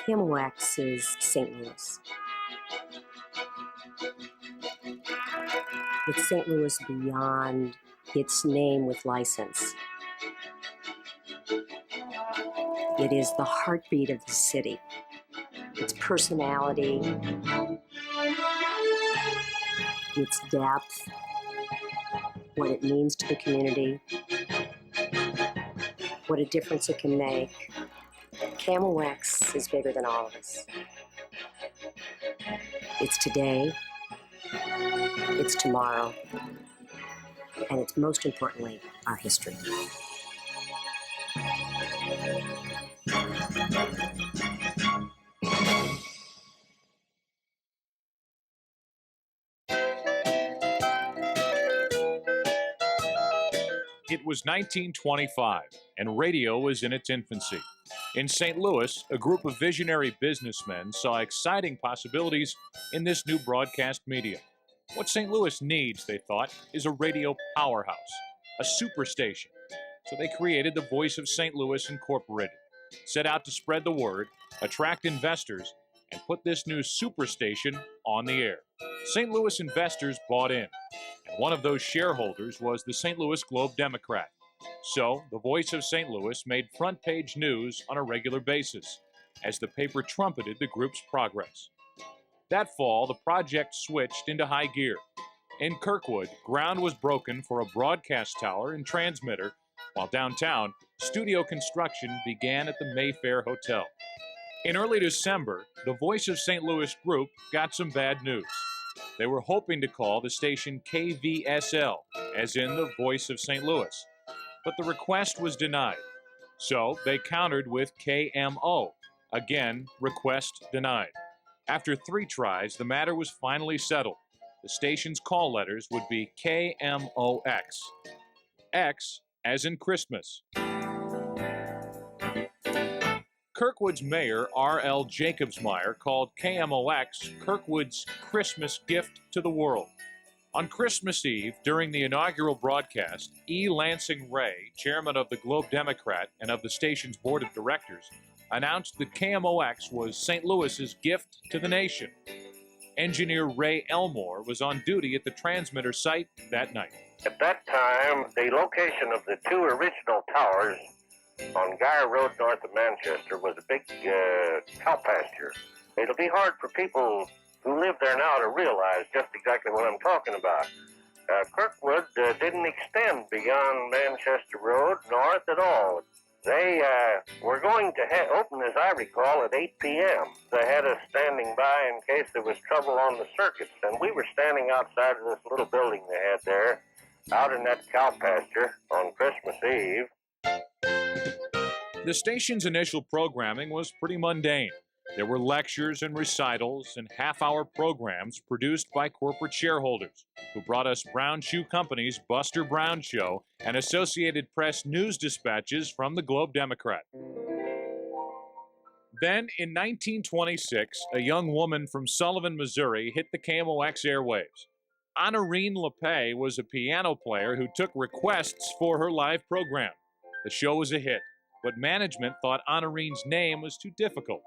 KMOX is St. Louis. It's St. Louis beyond its name with license. It is the heartbeat of the city. Its personality, its depth, what it means to the community, what a difference it can make. KMOX is bigger than all of us. It's today, it's tomorrow, and it's most importantly, our history. It was 1925, and radio was in its infancy. In St. Louis, a group of visionary businessmen saw exciting possibilities in this new broadcast medium. What St. Louis needs, they thought, is a radio powerhouse, a superstation. So they created the Voice of St. Louis Incorporated, set out to spread the word, attract investors, and put this new superstation on the air. St. Louis investors bought in, and one of those shareholders was the St. Louis Globe-Democrat. So, the Voice of St. Louis made front-page news on a regular basis, as the paper trumpeted the group's progress. That fall, the project switched into high gear. In Kirkwood, ground was broken for a broadcast tower and transmitter, while downtown, studio construction began at the Mayfair Hotel. In early December, the Voice of St. Louis group got some bad news. They were hoping to call the station KVSL, as in the Voice of St. Louis. But the request was denied. So they countered with KMO. Again, request denied. After 3 tries, the matter was finally settled. The station's call letters would be KMOX. X as in Christmas. Kirkwood's mayor, R.L. Jacobsmeyer, called KMOX Kirkwood's Christmas gift to the world. On Christmas Eve, during the inaugural broadcast, E. Lansing Ray, chairman of the Globe-Democrat and of the station's board of directors, announced that KMOX was St. Louis's gift to the nation. Engineer Ray Elmore was on duty at the transmitter site that night. At that time, the location of the 2 original towers on Guyer Road north of Manchester was a big cow pasture. It'll be hard for people who live there now to realize just exactly what I'm talking about. Kirkwood didn't extend beyond Manchester Road north at all. They were going to open, as I recall, at 8 p.m. They had us standing by in case there was trouble on the circuits, and we were standing outside of this little building they had there, out in that cow pasture on Christmas Eve. The station's initial programming was pretty mundane. There were lectures and recitals and half-hour programs produced by corporate shareholders who brought us Brown Shoe Company's Buster Brown Show and Associated Press news dispatches from the Globe-Democrat. Then, in 1926, a young woman from Sullivan, Missouri, hit the KMOX airwaves. Honorine LePay was a piano player who took requests for her live program. The show was a hit, but management thought Honorine's name was too difficult.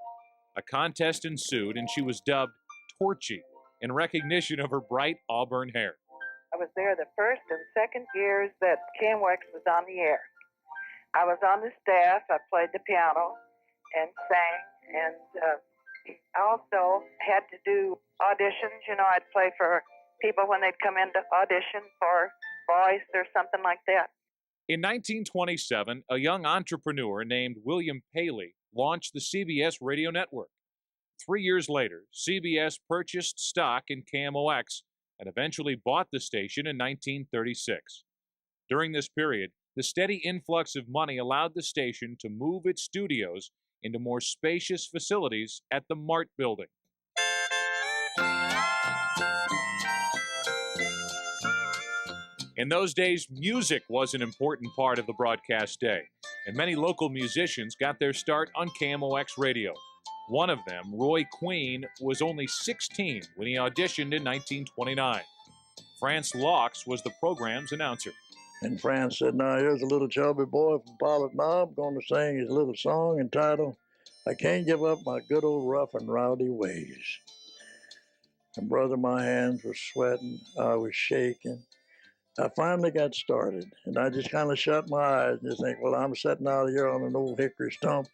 A contest ensued, and she was dubbed Torchy in recognition of her bright auburn hair. I was there the first and second years that KMOX was on the air. I was on the staff. I played the piano and sang, and I also had to do auditions. You know, I'd play for people when they'd come in to audition for voice or something like that. In 1927, a young entrepreneur named William Paley launched the CBS radio network. 3 years later, CBS purchased stock in KMOX and eventually bought the station in 1936. During this period, the steady influx of money allowed the station to move its studios into more spacious facilities at the Mart Building. In those days, music was an important part of the broadcast day, and many local musicians got their start on KMOX radio. One of them, Roy Queen, was only 16 when he auditioned in 1929. France Laux was the program's announcer. And France said, now here's a little chubby boy from Pilot Knob going to sing his little song entitled, I Can't Give Up My Good Old Rough and Rowdy Ways. And brother, my hands were sweating, I was shaking. I finally got started, and I just kind of shut my eyes and just think, well, I'm sitting out here on an old hickory stump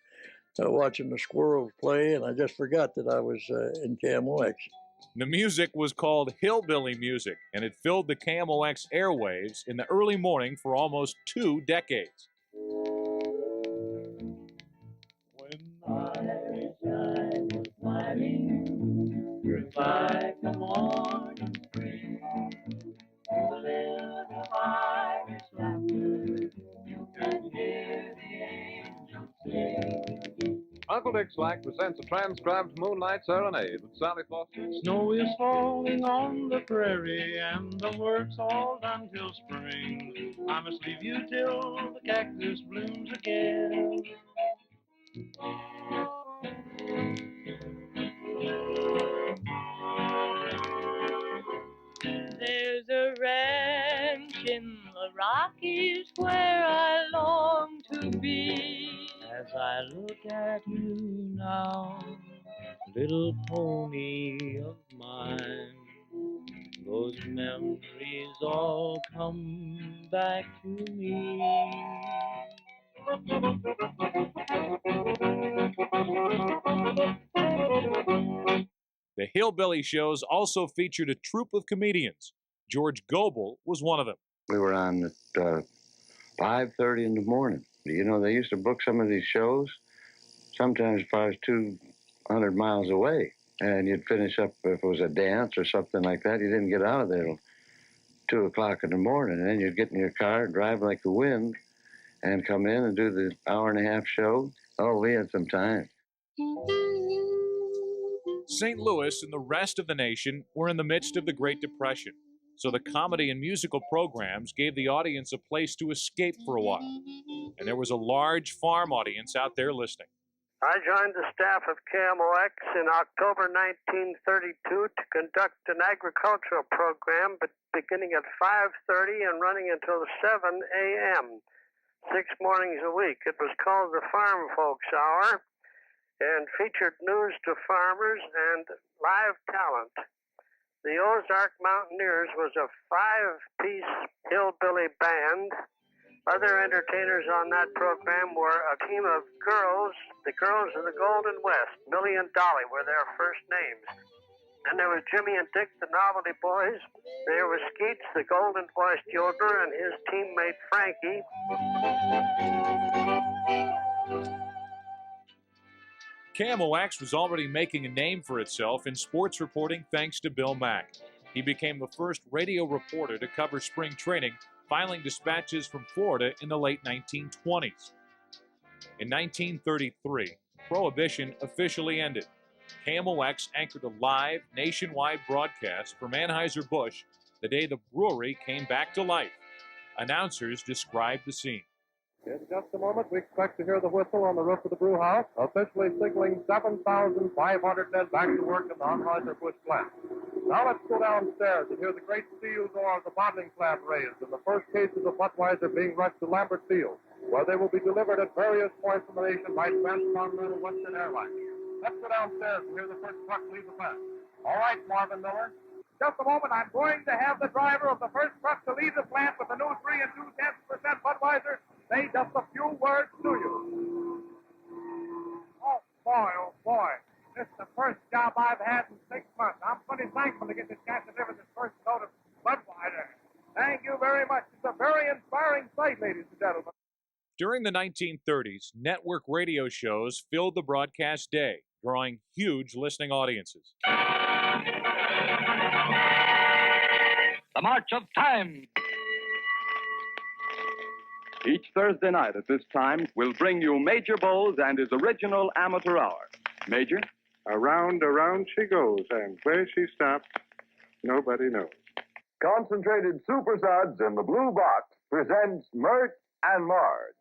watching the squirrels play, and I just forgot that I was in KMOX. The music was called hillbilly music, and it filled the KMOX airwaves in the early morning for almost 2 decades. When I was climbing through like a morning spring, the little Irish laughter, you can hear the angels sing. Uncle Dick Slack presents a transcribed Moonlight Serenade with Sally Foster. Snow is falling on the prairie and the work's all done till spring. I must leave you till the cactus blooms again. There's a ranch in the Rockies where I long to be. As I look at you now, little pony of mine, those memories all come back to me. The hillbilly shows also featured a troupe of comedians. George Goebel was one of them. We were on at 5:30 in the morning. You know, they used to book some of these shows, sometimes as far as 200 miles away. And you'd finish up, if it was a dance or something like that, you didn't get out of there till 2 o'clock in the morning. And then you'd get in your car, drive like the wind, and come in and do the hour-and-a-half show. Oh, we had some time. St. Louis and the rest of the nation were in the midst of the Great Depression, so the comedy and musical programs gave the audience a place to escape for a while. And there was a large farm audience out there listening. I joined the staff of KMOX in October 1932 to conduct an agricultural program beginning at 5:30 and running until 7 a.m., 6 mornings a week. It was called the Farm Folks Hour and featured news to farmers and live talent. The Ozark Mountaineers was a 5-piece hillbilly band. Other entertainers on that program were a team of girls, the Girls of the Golden West. Millie and Dolly were their first names. And there was Jimmy and Dick, the Novelty Boys. There was Skeets, the golden voiced yodeler, and his teammate Frankie. KMOX was already making a name for itself in sports reporting thanks to Bill Mack. He became the first radio reporter to cover spring training, filing dispatches from Florida in the late 1920s. In 1933, Prohibition officially ended. KMOX anchored a live, nationwide broadcast from Anheuser-Busch the day the brewery came back to life. Announcers described the scene. In just a moment, we expect to hear the whistle on the roof of the brew house, officially signaling 7,500 men back to work in the Anheuser-Busch plant. Now let's go downstairs and hear the great steel door of the bottling plant raised and the first cases of Budweiser being rushed to Lambert Field, where they will be delivered at various points in the nation by Transcontinental Western Airlines. Let's go downstairs and hear the first truck leave the plant. All right, Marvin Miller. Just a moment, I'm going to have the driver of the first truck to leave the plant with the new 3 2/10% Budweiser say just a few words to you. Oh, boy. This is the first job I've had in 6 months. I'm pretty thankful to get this chance to deliver this first load of Budweiser. Thank you very much. It's a very inspiring sight, ladies and gentlemen. During the 1930s, network radio shows filled the broadcast day, drawing huge listening audiences. The March of Time. Each Thursday night at this time, we'll bring you Major Bowles and his original amateur hour. Major? Around she goes, and where she stops, nobody knows. Concentrated Super Suds in the Blue Box presents Mert and Marge.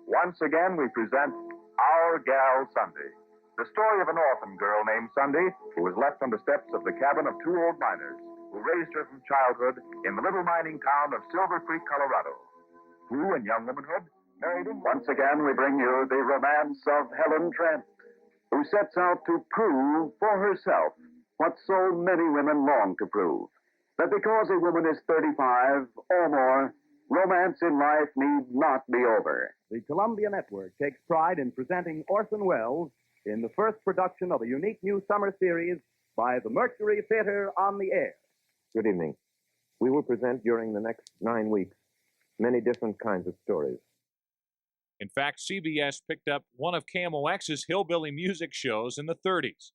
Once again, we present Our Gal Sunday. The story of an orphan girl named Sunday who was left on the steps of the cabin of two old miners who raised her from childhood in the little mining town of Silver Creek, Colorado. Who, in young womanhood, married him. Once again, we bring you the romance of Helen Trent, who sets out to prove for herself what so many women long to prove, that because a woman is 35 or more, romance in life need not be over. The Columbia Network takes pride in presenting Orson Welles in the first production of a unique new summer series by the Mercury Theater on the Air. Good evening. We will present during the next 9 weeks many different kinds of stories. In fact, CBS picked up one of KMOX's hillbilly music shows in the 30s.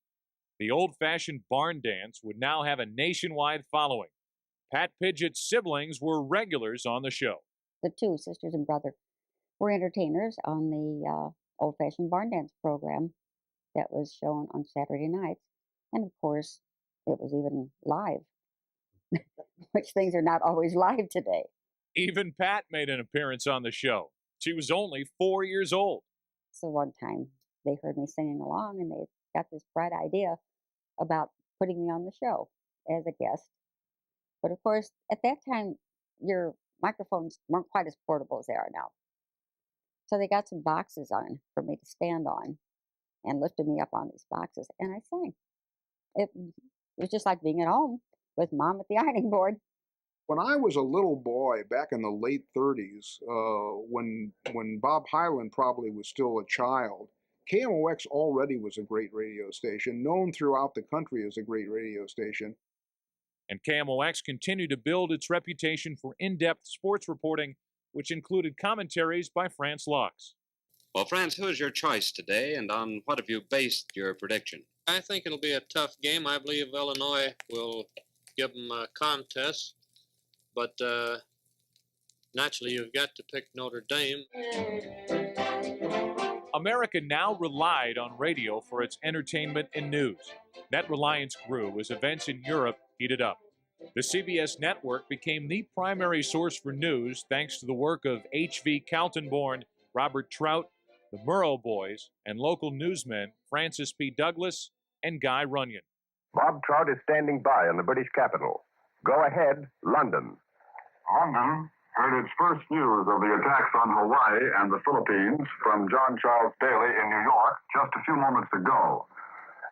The old-fashioned barn dance would now have a nationwide following. Pat Pidgeot's siblings were regulars on the show. The two sisters and brother were entertainers on the old-fashioned barn dance program that was shown on Saturday nights. And, of course, it was even live, which things are not always live today. Even Pat made an appearance on the show. She was only 4 years old. So one time they heard me singing along, and they got this bright idea about putting me on the show as a guest. But, of course, at that time, your microphones weren't quite as portable as they are now. So they got some boxes on for me to stand on and lifted me up on these boxes, and I sang. It was just like being at home with Mom at the ironing board. When I was a little boy back in the late 30s, when Bob Hyland probably was still a child, KMOX already was a great radio station, known throughout the country as a great radio station. And KMOX continued to build its reputation for in-depth sports reporting, which included commentaries by France Laux. Well, France, who is your choice today, and on what have you based your prediction? I think it'll be a tough game. I believe Illinois will give them a contest, but naturally you've got to pick Notre Dame. America now relied on radio for its entertainment and news. That reliance grew as events in Europe heated up. The CBS network became the primary source for news thanks to the work of H.V. Kaltenborn, Robert Trout, the Murrow Boys, and local newsmen Francis P. Douglas and Guy Runyon. Bob Trout is standing by in the British capital. Go ahead, London. London heard its first news of the attacks on Hawaii and the Philippines from John Charles Daly in New York just a few moments ago.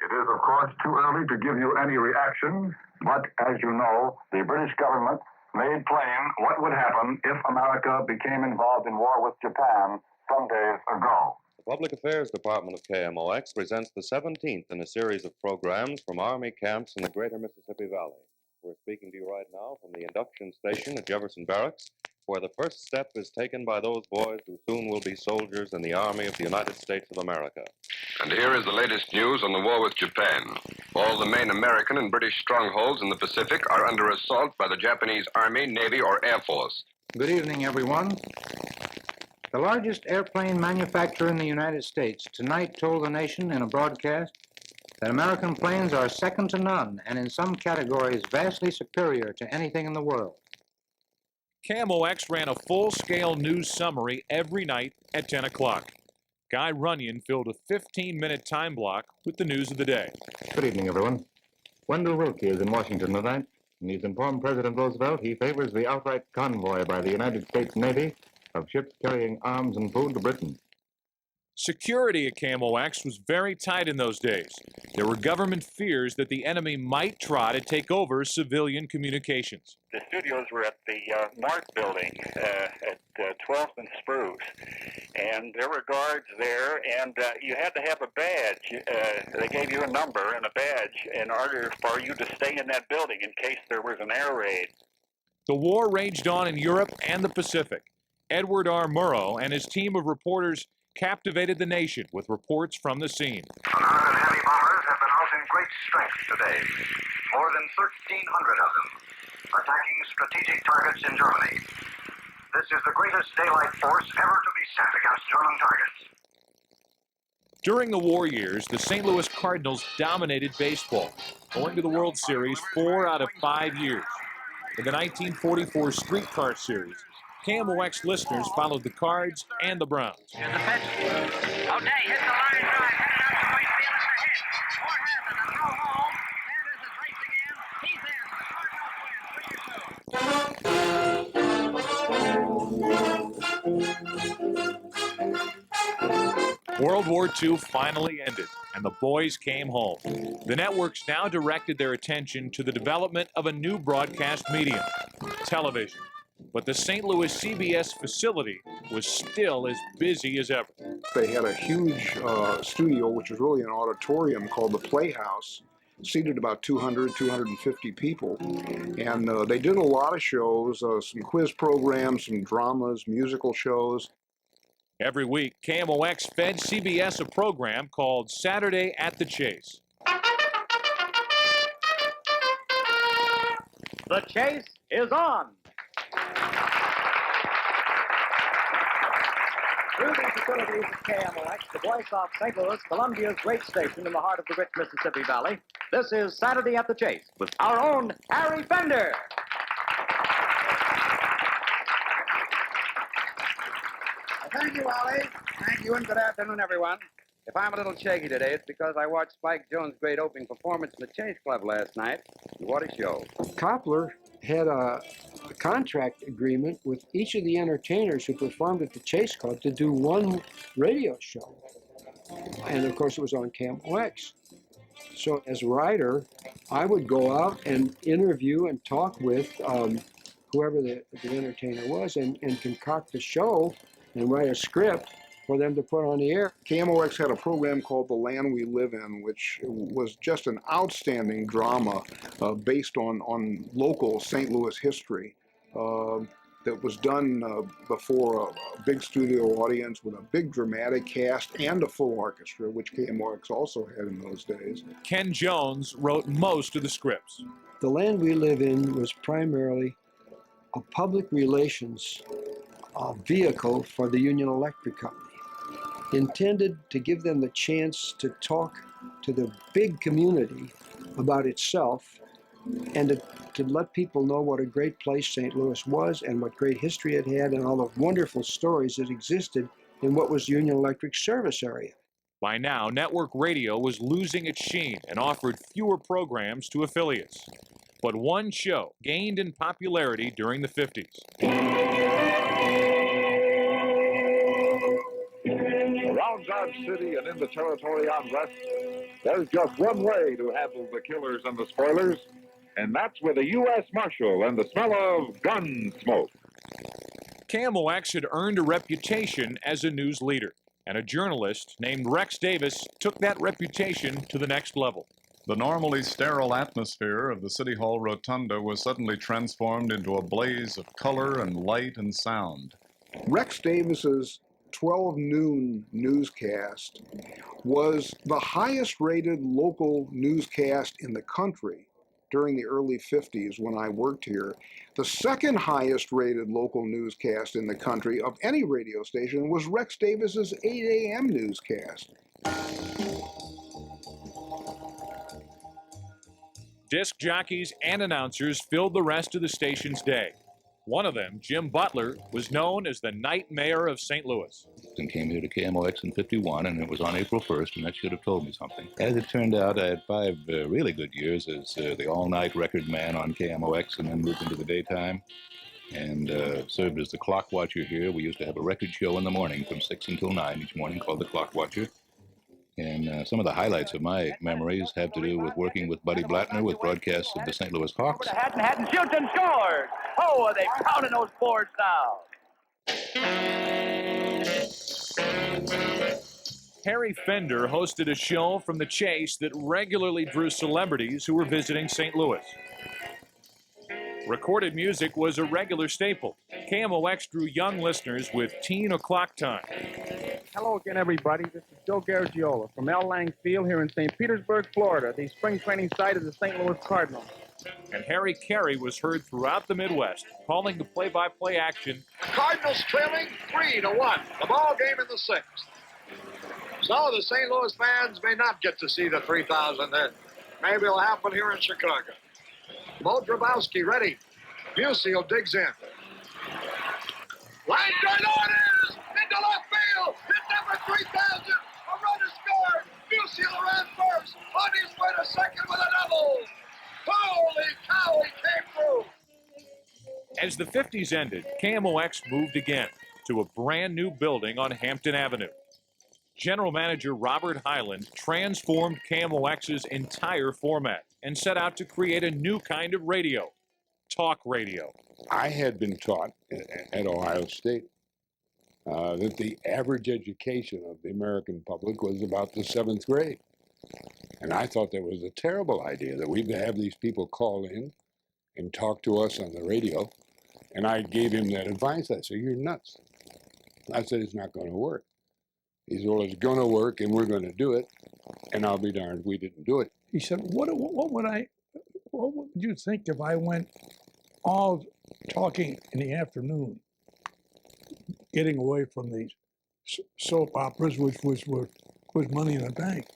It is, of course, too early to give you any reaction, but as you know, the British government made plain what would happen if America became involved in war with Japan some days ago. The Public Affairs Department of KMOX presents the 17th in a series of programs from Army camps in the greater Mississippi Valley. We're speaking to you right now from the induction station at Jefferson Barracks, where the first step is taken by those boys who soon will be soldiers in the Army of the United States of America. And here is the latest news on the war with Japan. All the main American and British strongholds in the Pacific are under assault by the Japanese Army, Navy, or Air Force. Good evening, everyone. The largest airplane manufacturer in the United States tonight told the nation in a broadcast that American planes are second to none and in some categories vastly superior to anything in the world. KMOX ran a full-scale news summary every night at 10 o'clock. Guy Runyon filled a 15-minute time block with the news of the day. Good evening, everyone. Wendell Willkie is in Washington tonight, and he's informed President Roosevelt he favors the outright convoy by the United States Navy of ships carrying arms and food to Britain. Security at KMOX was very tight in those days. There were government fears that the enemy might try to take over civilian communications. The studios were at the Mart building at 12th and Spruce, and there were guards there, and you had to have a badge. They gave you a number and a badge in order for you to stay in that building in case there was an air raid. The war raged on in Europe and the Pacific. Edward R. Murrow and his team of reporters captivated the nation with reports from the scene. American heavy bombers have been out in great strength today. More than 1,300 of them, attacking strategic targets in Germany. This is the greatest daylight force ever to be sent against German targets. During the war years, the St. Louis Cardinals dominated baseball, going to the World Series 4 out of 5 years. In the 1944 Streetcar Series, KMOX listeners followed the Cards and the Browns. Here's the pitch. O'Day hits the line drive, headed out to right field. World War II finally ended, and the boys came home. The networks now directed their attention to the development of a new broadcast medium, television. But the St. Louis CBS facility was still as busy as ever. They had a huge studio, which was really an auditorium called the Playhouse, seated about 200, 250 people. And they did a lot of shows, some quiz programs, some dramas, musical shows. Every week, KMOX fed CBS a program called Saturday at the Chase. The chase is on. Through the facilities of KMOX, the voice of St. Louis, Columbia's great station in the heart of the rich Mississippi Valley, this is Saturday at the Chase with our own Harry Fender. Thank you, Wally. Thank you, and good afternoon, everyone. If I'm a little shaky today, it's because I watched Spike Jones' great opening performance in the Chase Club last night. And what a show. Coppola had a contract agreement with each of the entertainers who performed at the Chase Club to do one radio show. And, of course, it was on KMOX. So as a writer, I would go out and interview and talk with whoever the entertainer was and concoct a show and write a script for them to put on the air. KMOX had a program called The Land We Live In, which was just an outstanding drama based on local St. Louis history that was done before a big studio audience with a big dramatic cast and a full orchestra, which KMOX also had in those days. Ken Jones wrote most of the scripts. The Land We Live In was primarily a public relations vehicle for the Union Electric Company, intended to give them the chance to talk to the big community about itself and to let people know what a great place St. Louis was and what great history it had and all the wonderful stories that existed in what was Union Electric's service area. By now, network radio was losing its sheen and offered fewer programs to affiliates. But one show gained in popularity during the 50s. Around Dodge City and in the territory on west, there's just one way to handle the killers and the spoilers, and that's with a U.S. Marshal and the smell of gun smoke. KMOX had earned a reputation as a news leader, and a journalist named Rex Davis took that reputation to the next level. The normally sterile atmosphere of the City Hall Rotunda was suddenly transformed into a blaze of color and light and sound. Rex Davis's 12 noon newscast was the highest rated local newscast in the country during the early 50s when I worked here. The second highest rated local newscast in the country of any radio station was Rex Davis's 8 a.m. newscast. Disc jockeys and announcers filled the rest of the station's day. One of them, Jim Butler, was known as the night mayor of St. Louis. And came here to KMOX in '51, and it was on April 1st, and that should have told me something. As it turned out, I had 5 really good years as the all-night record man on KMOX, and then moved into the daytime and served as the clock watcher here. We used to have a record show in the morning from 6 until 9 each morning called the Clock Watcher. And some of the highlights of my memories have to do with working with Buddy Blattner with broadcasts of the St. Louis Hawks. Hatton shoots and scores. Oh, are they pounding those boards now? Harry Fender hosted a show from the Chase that regularly drew celebrities who were visiting St. Louis. Recorded music was a regular staple. KMOX drew young listeners with Teen O'Clock Time. Hello again, everybody. This is Joe Garagiola from L. Lang Field here in St. Petersburg, Florida, the spring training site of the St. Louis Cardinals. And Harry Caray was heard throughout the Midwest, calling the play-by-play action. Cardinals trailing 3-1. The ball game in the 6th. So the St. Louis fans may not get to see the 3,000 then. Maybe it'll happen here in Chicago. Mo Grabowski ready. Musial digs in. Line drive, it is! Into left field! Hit number 3,000! A run is scored! Musial ran first! On his way to second with a double! Holy cow, he came through! As the 50s ended, KMOX moved again to a brand new building on Hampton Avenue. General Manager Robert Hyland transformed KMOX's entire format and set out to create a new kind of radio, talk radio. I had been taught at Ohio State that the average education of the American public was about the 7th grade. And I thought that was a terrible idea, that we'd have these people call in and talk to us on the radio. And I gave him that advice. I said, "You're nuts." I said, "It's not going to work." He said, "Well, it's going to work, and we're going to do it." And I'll be darned, we didn't do it. He said, what would you think if I went all talking in the afternoon, getting away from these soap operas, which was Money in the Bank?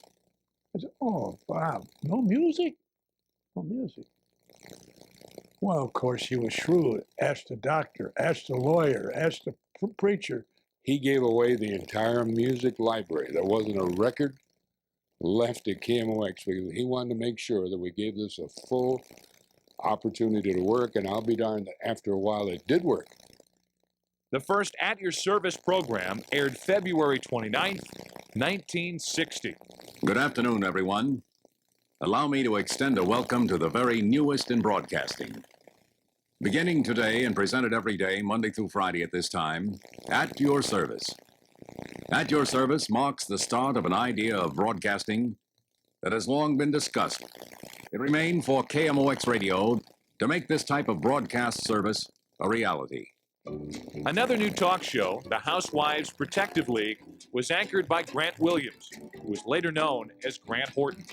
I said, "Oh, Bob, no music? No music." Well, of course, he was shrewd. Asked the doctor, asked the lawyer, asked the preacher. He gave away the entire music library. There wasn't a record left at KMOX because he wanted to make sure that we gave this a full opportunity to work, and I'll be darned that after a while it did work. The first At Your Service program aired February 29th, 1960. Good afternoon, everyone. Allow me to extend a welcome to the very newest in broadcasting. Beginning today and presented every day, Monday through Friday at this time, At Your Service. At Your Service marks the start of an idea of broadcasting that has long been discussed. It remained for KMOX Radio to make this type of broadcast service a reality. Another new talk show, the Housewives Protective League, was anchored by Grant Williams, who was later known as Grant Horton.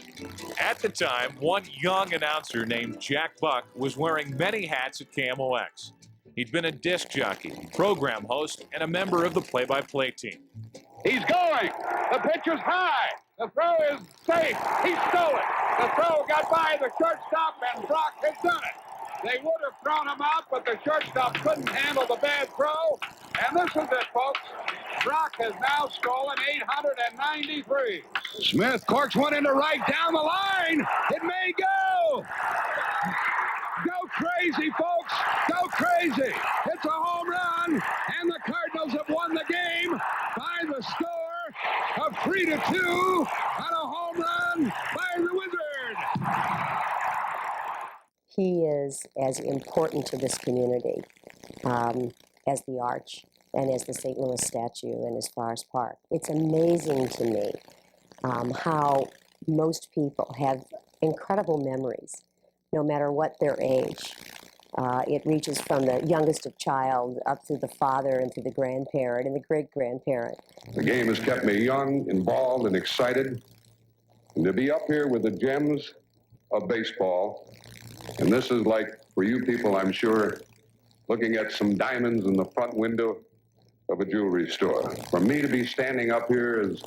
At the time, one young announcer named Jack Buck was wearing many hats at KMOX. He'd been a disc jockey, program host, and a member of the play-by-play team. He's going. The pitch is high. The throw is safe. He stole it. The throw got by the shortstop, and Brock has done it. They would have thrown him out, but the shortstop couldn't handle the bad throw. And this is it, folks. Brock has now stolen 893. Smith corks one into right down the line. It may go. Go crazy, folks. Go crazy. It's a home run, and the Cardinals have won the game by the score of 3-2 on a home run by the Wizard. He is as important to this community as the Arch and as the St. Louis statue and as Forest Park. It's amazing to me how most people have incredible memories, no matter what their age. It reaches from the youngest of child up through the father and through the grandparent and the great-grandparent. The game has kept me young, involved, and excited. And to be up here with the gems of baseball, and this is like, for you people, I'm sure, looking at some diamonds in the front window of a jewelry store. For me to be standing up here is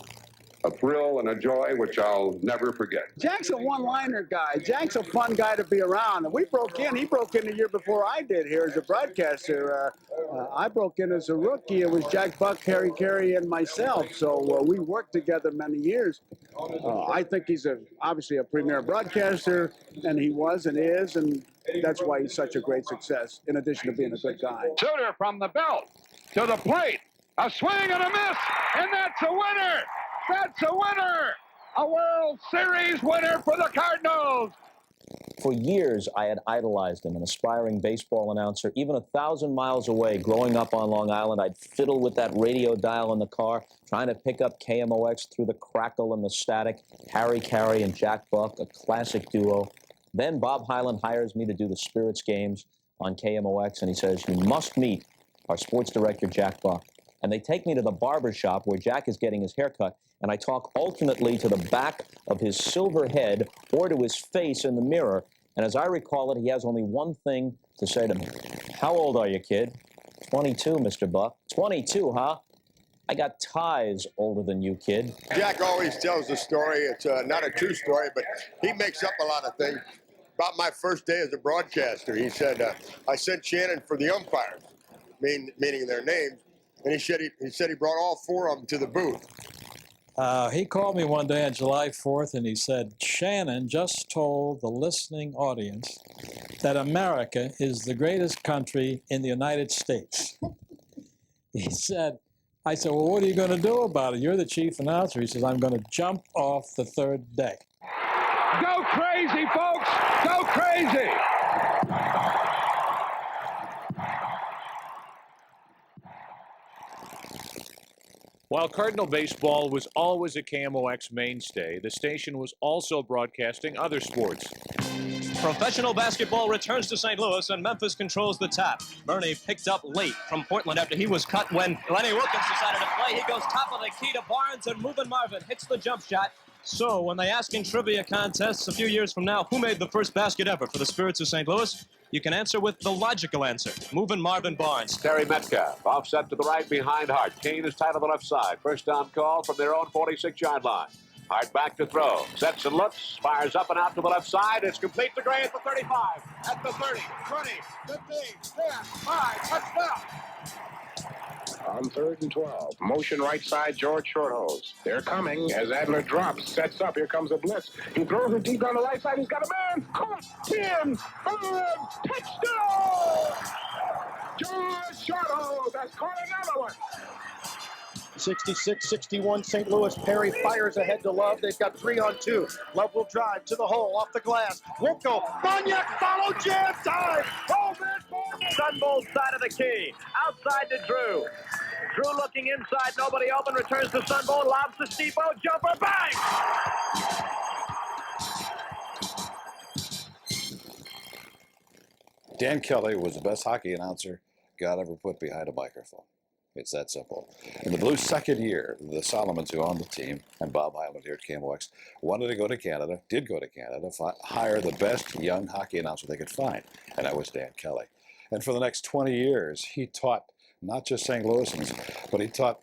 a thrill and a joy which I'll never forget. Jack's a one-liner guy. Jack's a fun guy to be around. And we broke in. He broke in the year before I did here as a broadcaster. I broke in as a rookie. It was Jack Buck, Caray, and myself. So we worked together many years. I think he's obviously a premier broadcaster, and he was and is, and that's why he's such a great success, in addition to being a good guy. Shooter from the belt to the plate. A swing and a miss, and that's a winner. That's a winner! A World Series winner for the Cardinals! For years, I had idolized him, an aspiring baseball announcer. Even 1,000 miles away, growing up on Long Island, I'd fiddle with that radio dial in the car, trying to pick up KMOX through the crackle and the static. Caray and Jack Buck, a classic duo. Then Bob Hyland hires me to do the Spirits games on KMOX, and he says, "You must meet our sports director, Jack Buck." And they take me to the barber shop where Jack is getting his hair cut, and I talk alternately to the back of his silver head or to his face in the mirror. And as I recall it, he has only one thing to say to me. "How old are you, kid?" 22, Mr. Buck. 22, huh? I got ties older than you, kid. Jack always tells the story. It's not a true story, but he makes up a lot of things. About my first day as a broadcaster, he said, I sent Shannon for the umpires, meaning their names. And he said he brought all four of them to the booth. He called me one day on July 4th, and he said, "Shannon just told the listening audience that America is the greatest country in the United States." He said, I said, well, what are you going to do about it? You're the chief announcer. He says, I'm going to jump off the third deck. Go crazy, folks! Go crazy! While Cardinal baseball was always a KMOX mainstay, the station was also broadcasting other sports. Professional basketball returns to St. Louis, and Memphis controls the tap. Bernie picked up late from Portland after he was cut when Lenny Wilkins decided to play. He goes top of the key to Barnes, and Movin' Marvin hits the jump shot. So when they ask in trivia contests a few years from now who made the first basket ever for the Spirits of St. Louis, you can answer with the logical answer, Movin' Marvin Barnes. Terry Metcalf, offset to the right behind Hart. Kane is tight on the left side. First down call from their own 46-yard line. Hart back to throw. Sets and looks. Fires up and out to the left side. It's complete to Gray at the 35. At the 30, 20, 15, 10, 5. Touchdown. On 3rd and 12. Motion right side, George Shorthose. They're coming as Adler drops. Sets up. Here comes a blitz. He throws it deep on the right side. He's got a man. Caught. 10. 5. Touchdown. George Shorthose has caught another one. 66-61 St. Louis. Perry fires ahead to Love. They've got 3-on-2. Love will drive to the hole, off the glass. Won't go. Boniek follow jam time. Sunbull side of the key. Outside to Drew. Drew looking inside. Nobody open. Returns to Sunbull. Lobs to Steepo. Jumper. Bang! Dan Kelly was the best hockey announcer God ever put behind a microphone. It's that simple. In the Blues' second year, the Solomons, who owned the team, and Bob Hyland here at KMOX, wanted to go to Canada, did go to Canada, hire the best young hockey announcer they could find, and that was Dan Kelly. And for the next 20 years, he taught not just St. Louisans, but he taught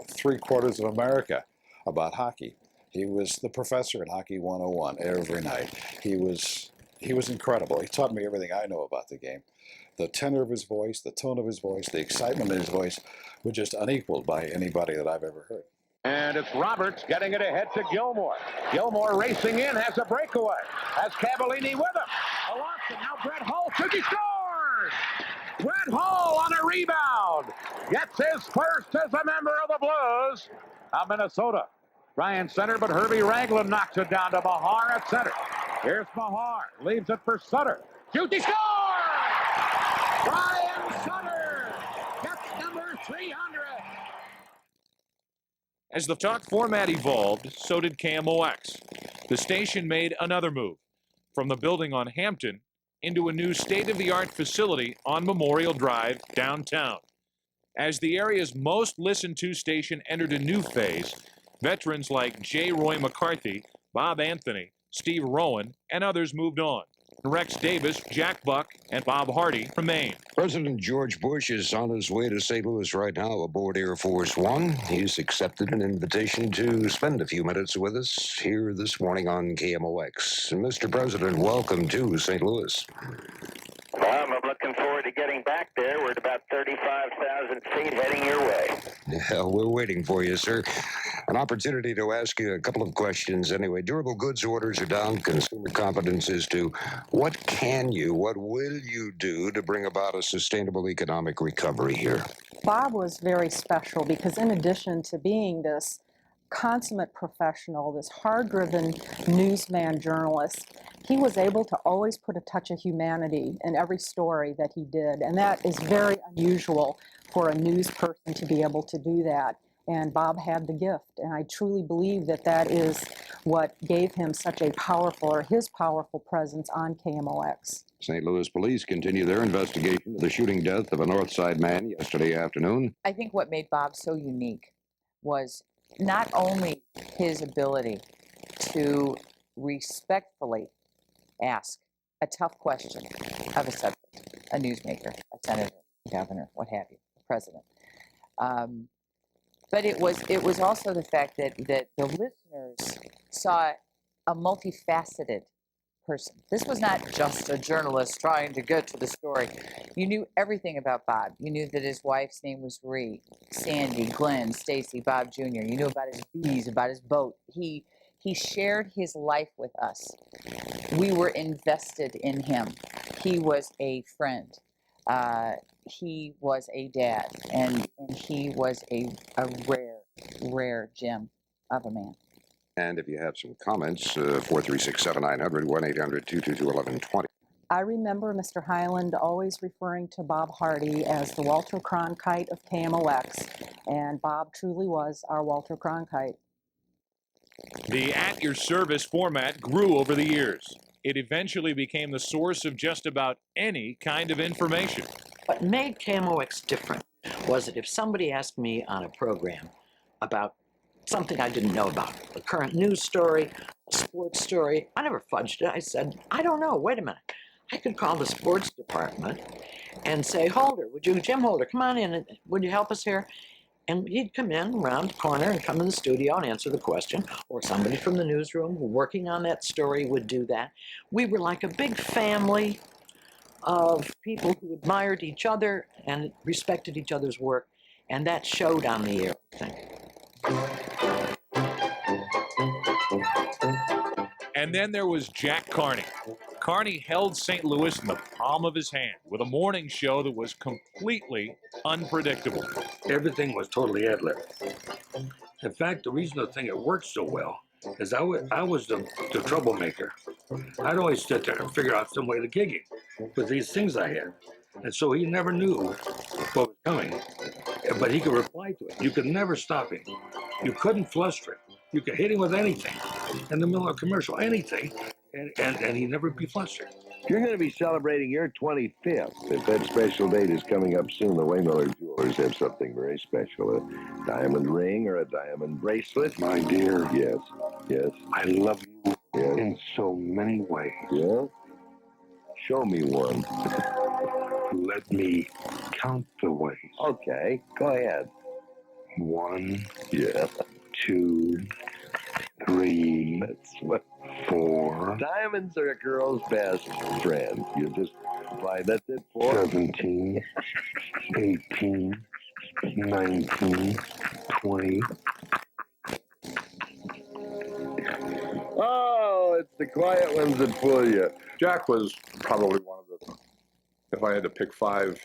3/4 of America about hockey. He was the professor in Hockey 101 every night. He was incredible. He taught me everything I know about the game. The tenor of his voice, the tone of his voice, the excitement in his voice were just unequaled by anybody that I've ever heard. And it's Roberts getting it ahead to Gilmore. Gilmore racing in, has a breakaway. Has Cavallini with him. Alonso, now Brett Hull should be scored. Brett Hull on a rebound. Gets his first as a member of the Blues of Minnesota. Ryan center, but Herbie Ragland knocks it down to Mahar at center. Here's Mahar. Leaves it for Sutter. Shoots, he scores! Brian Sutter gets number 300. As the talk format evolved, so did KMOX. The station made another move, from the building on Hampton into a new state-of-the-art facility on Memorial Drive downtown. As the area's most listened-to station entered a new phase, veterans like J. Roy McCarthy, Bob Anthony, Steve Rowan, and others moved on. Rex Davis, Jack Buck, and Bob Hardy remain. President George Bush is on his way to St. Louis right now aboard Air Force One. He's accepted an invitation to spend a few minutes with us here this morning on KMOX. Mr. President, welcome to St. Louis. Well, I'm looking forward to getting back there. We're at about 35,000 feet heading your way. Yeah, we're waiting for you, sir. An opportunity to ask you a couple of questions anyway. Durable goods orders are down. Consumer confidence is too. What will you do to bring about a sustainable economic recovery here? Bob was very special because in addition to being this consummate professional, this hard-driven newsman journalist, he was able to always put a touch of humanity in every story that he did. And that is very unusual for a news person to be able to do that. And Bob had the gift. And I truly believe that that is what gave him such a his powerful presence on KMOX. St. Louis police continue their investigation of the shooting death of a North Side man yesterday afternoon. I think what made Bob so unique was not only his ability to respectfully ask a tough question of a subject, a newsmaker, a senator, a governor, what have you, a president. But it was also the fact that the listeners saw a multifaceted person. This was not just a journalist trying to get to the story. You knew everything about Bob. You knew that his wife's name was Ree, Sandy, Glenn, Stacy, Bob Jr. You knew about his bees, about his boat. He shared his life with us. We were invested in him. He was a friend. he was a dad, and he was a rare gem of a man. And if you have some comments, 436-7900, 1-800-222-1120. I remember Mr. Hyland always referring to Bob Hardy as the Walter Cronkite of KMOX, and Bob truly was our Walter Cronkite. The At Your Service format grew over the years. It eventually became the source of just about any kind of information. What made KMOX different was that if somebody asked me on a program about something I didn't know about, a current news story, a sports story, I never fudged it. I said, I don't know, wait a minute. I could call the sports department and say, Holder, Jim Holder, come on in, and would you help us here? And he'd come in around the corner and come in the studio and answer the question, or somebody from the newsroom working on that story would do that. We were like a big family of people who admired each other and respected each other's work, and that showed on the air, I think. And then there was Jack Carney. Carney held St. Louis in the palm of his hand with a morning show that was completely unpredictable. Everything was totally ad-lib. In fact, the reason I think it worked so well is I was the troublemaker. I'd always sit there and figure out some way to gig him with these things I had. And so he never knew what was coming, but he could reply to it. You could never stop him. You couldn't fluster him. You could hit him with anything in the middle of a commercial, anything, and he'd never be flustered. You're going to be celebrating your 25th. If that special date is coming up soon, the Waymiller Jewelers have something very special. A diamond ring or a diamond bracelet. My dear. Yes. Yes. I love you Yes. in so many ways. Yeah? Show me one. Let me count the ways. Okay, go ahead. 1, Yeah. 2, 3, That's what 4, diamonds are a girl's best friend. You just buy that's it for 17, 18, 19, 20. Oh, it's the quiet ones that fool you. Jack was probably one of the, if I had to pick 5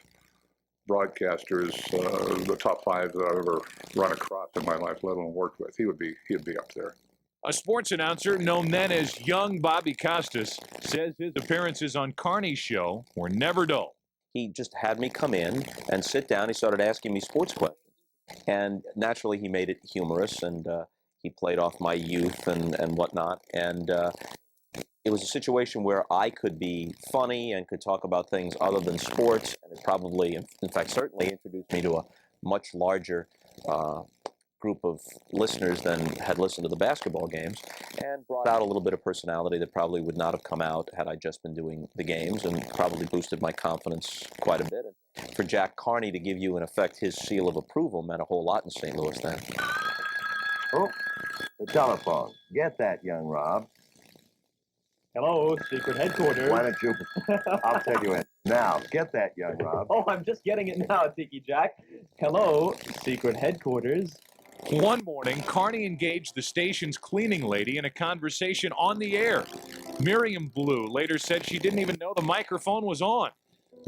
broadcasters, the top 5 that I've ever run across in my life, let alone worked with, he'd be up there. A sports announcer known then as Young Bobby Costas says his appearances on Carney's show were never dull. He just had me come in and sit down. He started asking me sports questions. And naturally, he made it humorous, and he played off my youth and whatnot. And it was a situation where I could be funny and could talk about things other than sports. And it probably, in fact, certainly introduced me to a much larger group of listeners than had listened to the basketball games, and brought out a little bit of personality that probably would not have come out had I just been doing the games, and probably boosted my confidence quite a bit. And for Jack Carney to give you, in effect, his seal of approval meant a whole lot in St. Louis then. Oh, the telephone. Get that, young Rob. Hello, secret headquarters. Why don't you? I'll tell you it. Now, get that, young Rob. Oh, I'm just getting it now, Tiki Jack. Hello, secret headquarters. One morning, Carney engaged the station's cleaning lady in a conversation on the air. Miriam Blue later said she didn't even know the microphone was on.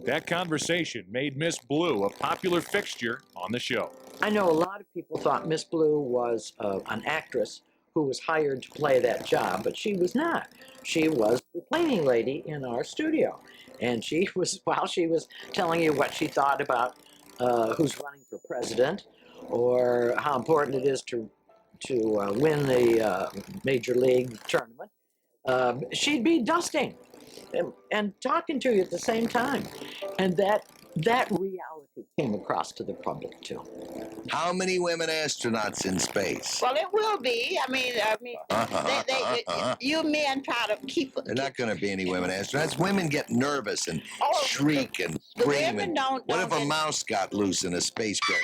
That conversation made Miss Blue a popular fixture on the show. I know a lot of people thought Miss Blue was an actress who was hired to play that job, but she was not. She was the cleaning lady in our studio. And she was, while she was telling you what she thought about who's running for president, or how important it is to win the Major League tournament, she'd be dusting and talking to you at the same time. And that reality came across to the public, too. How many women astronauts in space? Well, it will be. I mean, you men try to keep. There are not going to be any women astronauts. Women get nervous and shriek and the scream. women don't. What if a mouse got loose in a spacecraft?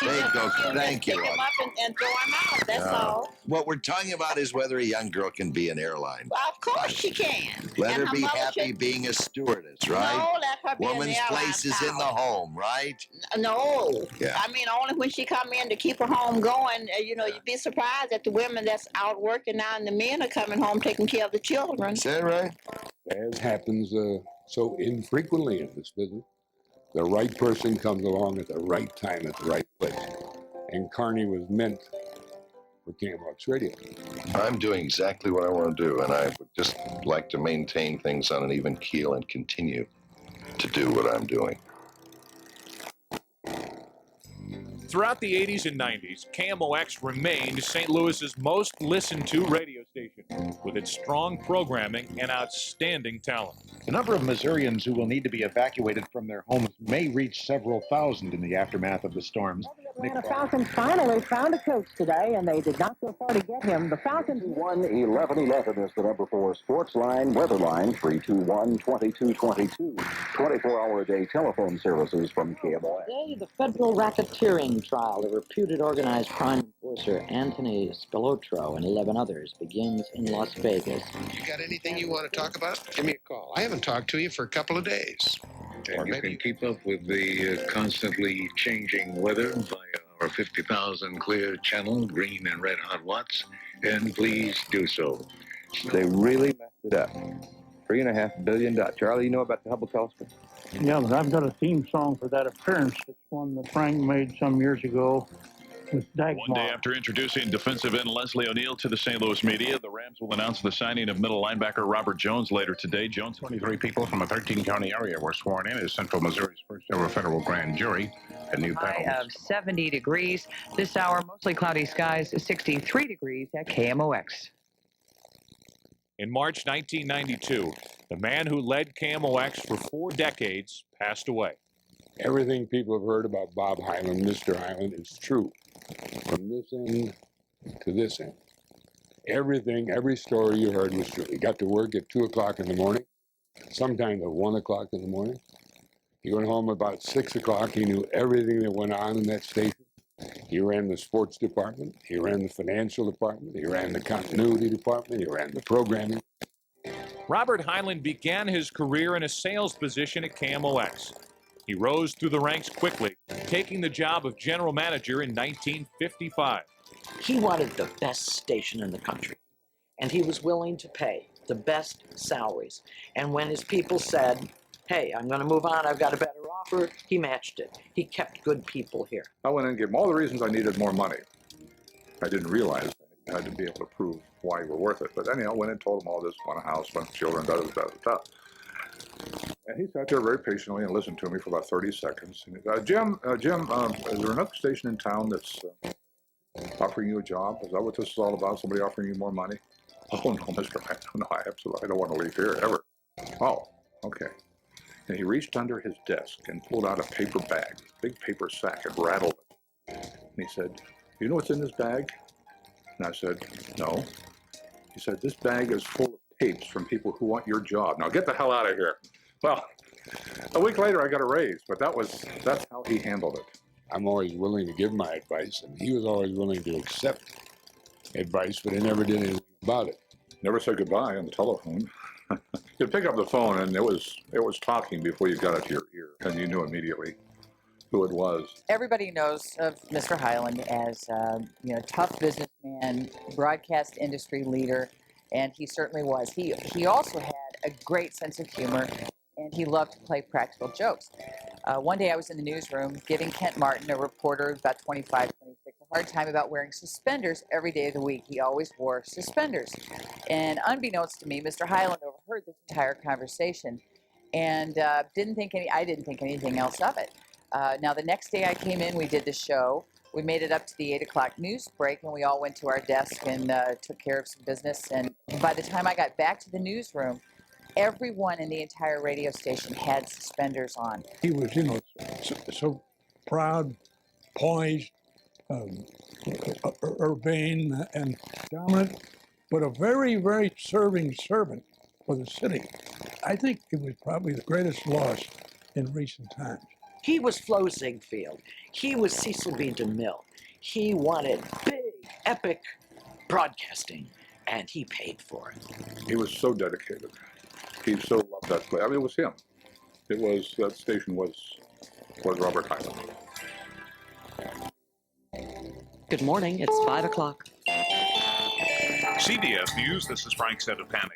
They'd go, thank you. Pick them up and throw them out. That's all. What we're talking about is whether a young girl can be an airline. Well, of course she can. Let And her be mother happy being a stewardess, right? No, let her be Woman's an airline place is in the home, right? No. Yeah. I mean, only when she come in to keep her home going. You'd be surprised at the women that's out working now, and the men are coming home taking care of the children. Is that right? As happens so infrequently in this business, The right person comes along at the right time at the right place. And Carney was meant for KMOX radio. I'm doing exactly what I want to do, and I would just like to maintain things on an even keel and continue to do what I'm doing. Throughout the 80s and 90s, KMOX remained St. Louis's most listened to radio station, with its strong programming and outstanding talent. The number of Missourians who will need to be evacuated from their homes may reach several thousand in the aftermath of the storms. The Atlanta Falcons finally found a coach today, and they did not go far to get him. The Falcons 1-11-11 is the number 4 sports line, weather line 321-2222. 24-hour-a-day telephone services from KMOX. Today, the federal racketeering trial of reputed organized crime enforcer Anthony Spilotro and 11 others begins in Las Vegas. You got anything you want to talk about? Give me a call. I haven't talked to you for a couple of days. And you can keep up with the constantly changing weather via our 50,000 clear channel, green and red hot watts, and please do so. They really messed it up. $3.5 billion. Charlie, you know about the Hubble telescope? Yeah, but I've got a theme song for that appearance. It's one that Frank made some years ago with Dagmar. One day after introducing defensive end Leslie O'Neal to the St. Louis media, the Rams will announce the signing of middle linebacker Robert Jones later today. Jones, 23 people from a 13-county area were sworn in as Central Missouri's first-ever federal grand jury. A new High of 70 degrees. This hour, mostly cloudy skies, 63 degrees at KMOX. In March 1992, the man who led KMOX for 4 decades passed away. Everything people have heard about Bob Hyland, Mr. Hyland, is true. From this end to this end. Everything, every story you heard was true. He got to work at 2 o'clock in the morning, sometimes at 1 o'clock in the morning. He went home about 6 o'clock. He knew everything that went on in that station. He ran the sports department. He ran the financial department. He ran the continuity department. He ran the programming. Robert Hyland began his career in a sales position at KMOX. He rose through the ranks quickly, taking the job of general manager in 1955. He wanted the best station in the country, and he was willing to pay the best salaries. And when his people said, hey, I'm going to move on, I've got a better offer, he matched it. He kept good people here. I went in and gave him all the reasons I needed more money. I didn't realize I had to be able to prove why you were worth it. But anyhow, I went and told him all this, want a house, want children, da-da-da-da-da. And he sat there very patiently and listened to me for about 30 seconds. And he said, Jim, is there another station in town that's offering you a job? Is that what this is all about, somebody offering you more money? Oh, no, Mr. Man, no, I don't want to leave here, ever. Oh, okay. And he reached under his desk and pulled out a paper bag, big paper sack, and rattled it. And he said, you know what's in this bag? And I said, no. He said, this bag is full of tapes from people who want your job. Now get the hell out of here. Well, a week later I got a raise, but that's how he handled it. I'm always willing to give my advice, and he was always willing to accept advice, but he never did anything about it. Never said goodbye on the telephone. You'd pick up the phone, and it was talking before you got it to your ear, and you knew immediately who it was. Everybody knows of Mr. Hyland as tough businessman, broadcast industry leader, and he certainly was. He also had a great sense of humor, and he loved to play practical jokes. One day I was in the newsroom giving Kent Martin, a reporter about 25, 26, a hard time about wearing suspenders every day of the week. He always wore suspenders. And unbeknownst to me, Mr. Hyland overheard this entire conversation and I didn't think anything else of it. Now, the next day I came in, we did the show. We made it up to the 8 o'clock news break, and we all went to our desk and took care of some business. And by the time I got back to the newsroom, everyone in the entire radio station had suspenders on. He was, so proud, poised, urbane, and dominant, but a very, very serving servant for the city. I think it was probably the greatest loss in recent times. He was Flo Ziegfeld. He was Cecil B. DeMille. He wanted big, epic broadcasting, and he paid for it. He was so dedicated. He so loved that place. I mean, it was him. That station was Robert Hyland. Good morning, it's 5 o'clock. CBS News, this is Frank Sedapani.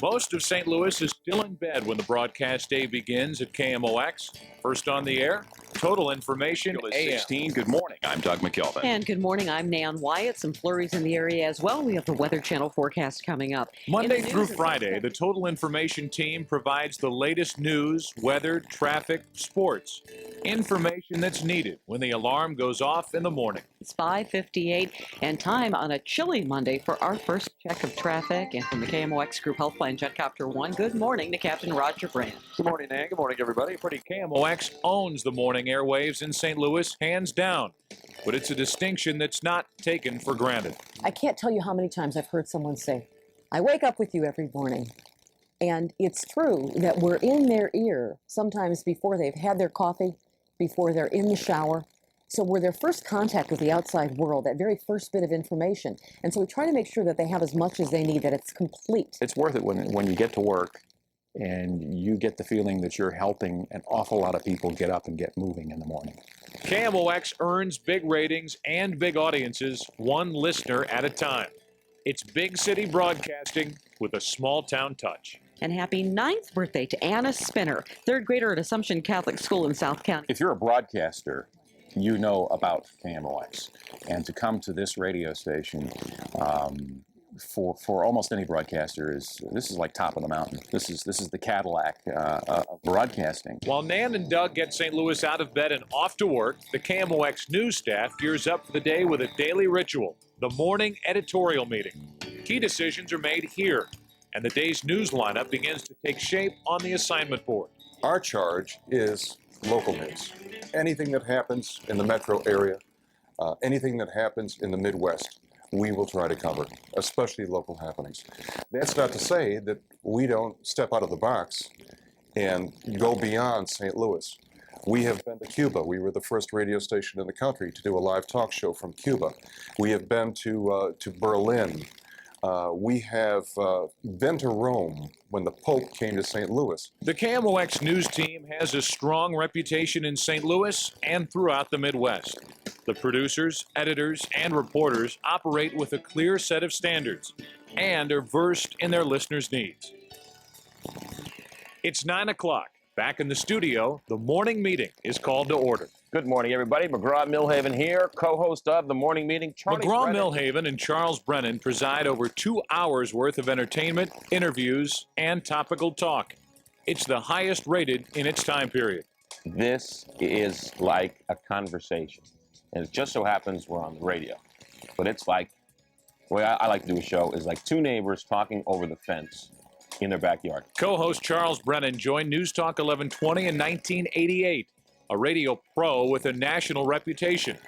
Most of St. Louis is still in bed when the broadcast day begins at KMOX. First on the air, Total Information AM. 16. Good morning. I'm Doug McElvein. And good morning. I'm Nan Wyatt. Some flurries in the area as well. We have the Weather Channel forecast coming up. Monday through Friday, the Total Information team provides the latest news, weather, traffic, sports. Information that's needed when the alarm goes off in the morning. It's 5:58 and time on a chilly Monday for our first check of traffic. And from the KMOX Group Healthline Jetcopter 1, good morning to Captain Roger Brand. Good morning, Nan. Good morning, everybody. Pretty KMOX owns the morning airwaves in St. Louis, hands down. But it's a distinction that's not taken for granted. I can't tell you how many times I've heard someone say, I wake up with you every morning. And it's true that we're in their ear sometimes before they've had their coffee, before they're in the shower. So we're their first contact with the outside world, that very first bit of information. And so we try to make sure that they have as much as they need, that it's complete. It's worth it when you get to work and you get the feeling that you're helping an awful lot of people get up and get moving in the morning. KMOX earns big ratings and big audiences, one listener at a time. It's big city broadcasting with a small town touch. And happy 9th birthday to Anna Spinner, third grader at Assumption Catholic School in South County. If you're a broadcaster, you know about KMOX. And to come to this radio station for almost any broadcaster this is like top of the mountain. This is the Cadillac of broadcasting. While Nan and Doug get St. Louis out of bed and off to work, the KMOX news staff gears up for the day with a daily ritual, the morning editorial meeting. Key decisions are made here, and the day's news lineup begins to take shape on the assignment board. Our charge is local news. Anything that happens in the metro area, anything that happens in the Midwest, we will try to cover, especially local happenings. That's not to say that we don't step out of the box and go beyond St. Louis. We have been to Cuba. We were the first radio station in the country to do a live talk show from Cuba. We have been to Berlin. We have been to Rome when the Pope came to St. Louis. The KMOX news team has a strong reputation in St. Louis and throughout the Midwest. The producers, editors, and reporters operate with a clear set of standards and are versed in their listeners' needs. It's 9 o'clock. Back in the studio, the morning meeting is called to order. Good morning, everybody. McGraw-Milhaven here, co-host of the morning meeting. McGraw-Milhaven and Charles Brennan preside over 2 hours worth of entertainment, interviews, and topical talk. It's the highest rated in its time period. This is like a conversation. And it just so happens we're on the radio. But it's like, the way I like to do a show is like two neighbors talking over the fence in their backyard. Co-host Charles Brennan joined News Talk 1120 in 1988, a radio pro with a national reputation.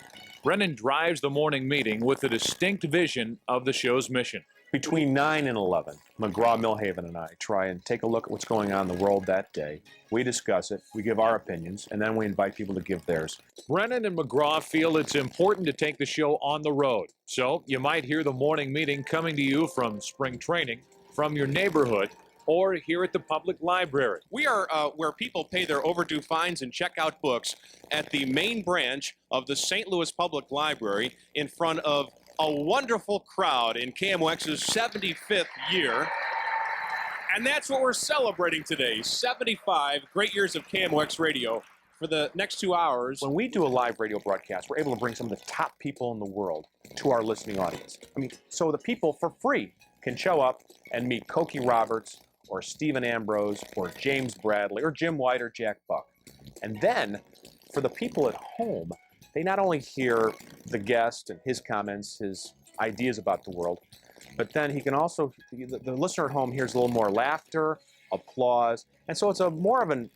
Brennan drives the morning meeting with a distinct vision of the show's mission. Between 9 and 11, McGraw-Milhaven and I try and take a look at what's going on in the world that day. We discuss it, we give our opinions, and then we invite people to give theirs. Brennan and McGraw feel it's important to take the show on the road. So you might hear the morning meeting coming to you from spring training, from your neighborhood, or here at the public library. We are where people pay their overdue fines and check out books at the main branch of the St. Louis Public Library in front of a wonderful crowd in KMOX's 75th year. And that's what we're celebrating today, 75 great years of KMOX radio. For the next 2 hours. When we do a live radio broadcast, we're able to bring some of the top people in the world to our listening audience. I mean, so the people for free can show up and meet Cokie Roberts or Stephen Ambrose or James Bradley or Jim White or Jack Buck. And then for the people at home, they not only hear the guest and his comments, his ideas about the world, but then he can also, the listener at home hears a little more laughter, applause, and so it's a more of an,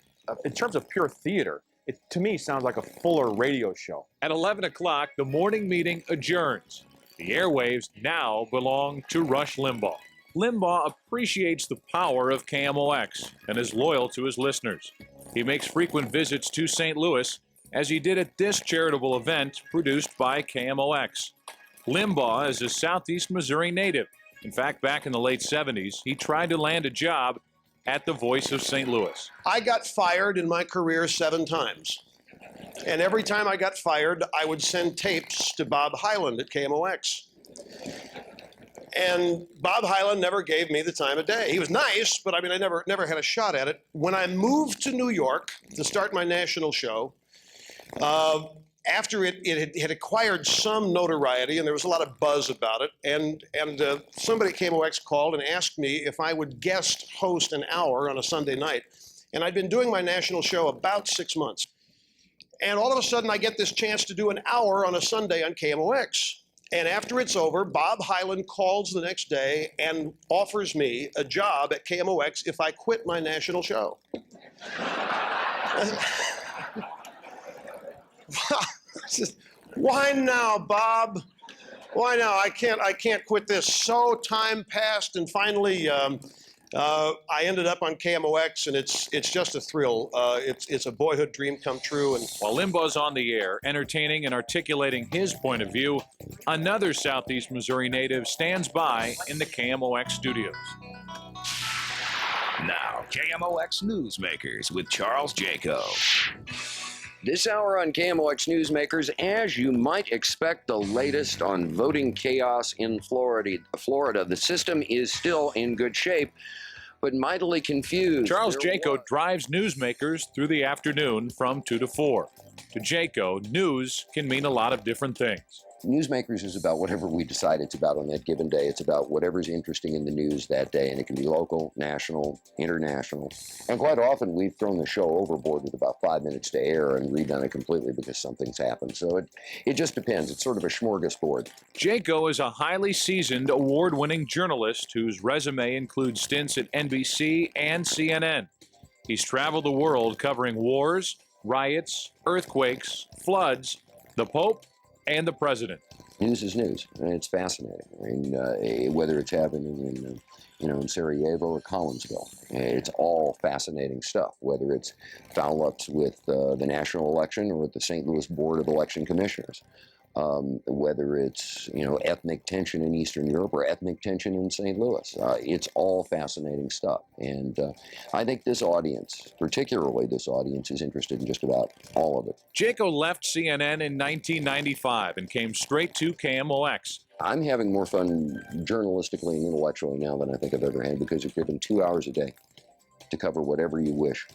in terms of pure theater, it to me sounds like a fuller radio show. At 11 o'clock, the morning meeting adjourns. The airwaves now belong to Rush Limbaugh. Limbaugh appreciates the power of KMOX and is loyal to his listeners. He makes frequent visits to St. Louis, as he did at this charitable event produced by KMOX. Limbaugh is a Southeast Missouri native. In fact, back in the late 70s, he tried to land a job at the Voice of St. Louis. I got fired in my career 7 times. And every time I got fired, I would send tapes to Bob Hyland at KMOX. And Bob Hyland never gave me the time of day. He was nice, but I mean, I never had a shot at it. When I moved to New York to start my national show, after it had acquired some notoriety and there was a lot of buzz about it, and somebody at KMOX called and asked me if I would guest host an hour on a Sunday night. And I'd been doing my national show about 6 months. And all of a sudden I get this chance to do an hour on a Sunday on KMOX. And after it's over, Bob Hyland calls the next day and offers me a job at KMOX if I quit my national show. Why now, Bob? Why now? I can't quit this. So time passed, and finally, I ended up on KMOX, and it's just a thrill. It's a boyhood dream come true. And while Limbaugh's on the air, entertaining and articulating his point of view, another Southeast Missouri native stands by in the KMOX studios. Now, KMOX Newsmakers with Charles Jaco. This hour on KMOX Newsmakers, as you might expect, the latest on voting chaos in Florida. The system is still in good shape, but mightily confused. Charles Jaco drives Newsmakers through the afternoon from 2 to 4. To Jaco, news can mean a lot of different things. Newsmakers is about whatever we decide it's about on that given day. It's about whatever's interesting in the news that day, and it can be local, national, international. And quite often we've thrown the show overboard with about 5 minutes to air and redone it completely because something's happened. So it just depends. It's sort of a smorgasbord. Jaco is a highly seasoned, award-winning journalist whose resume includes stints at NBC and CNN. He's traveled the world covering wars, riots, earthquakes, floods, the Pope, and the president. News is news, and it's fascinating. I mean, whether it's happening in Sarajevo or Collinsville, it's all fascinating stuff. Whether it's foul-ups with the national election or with the St. Louis Board of Election Commissioners, whether it's ethnic tension in Eastern Europe or ethnic tension in St. Louis, it's all fascinating stuff. And I think this audience, particularly this audience, is interested in just about all of it. Jaco left CNN in 1995 and came straight to KMOX. I'm having more fun journalistically and intellectually now than I think I've ever had, because you're given 2 hours a day to cover whatever you wish.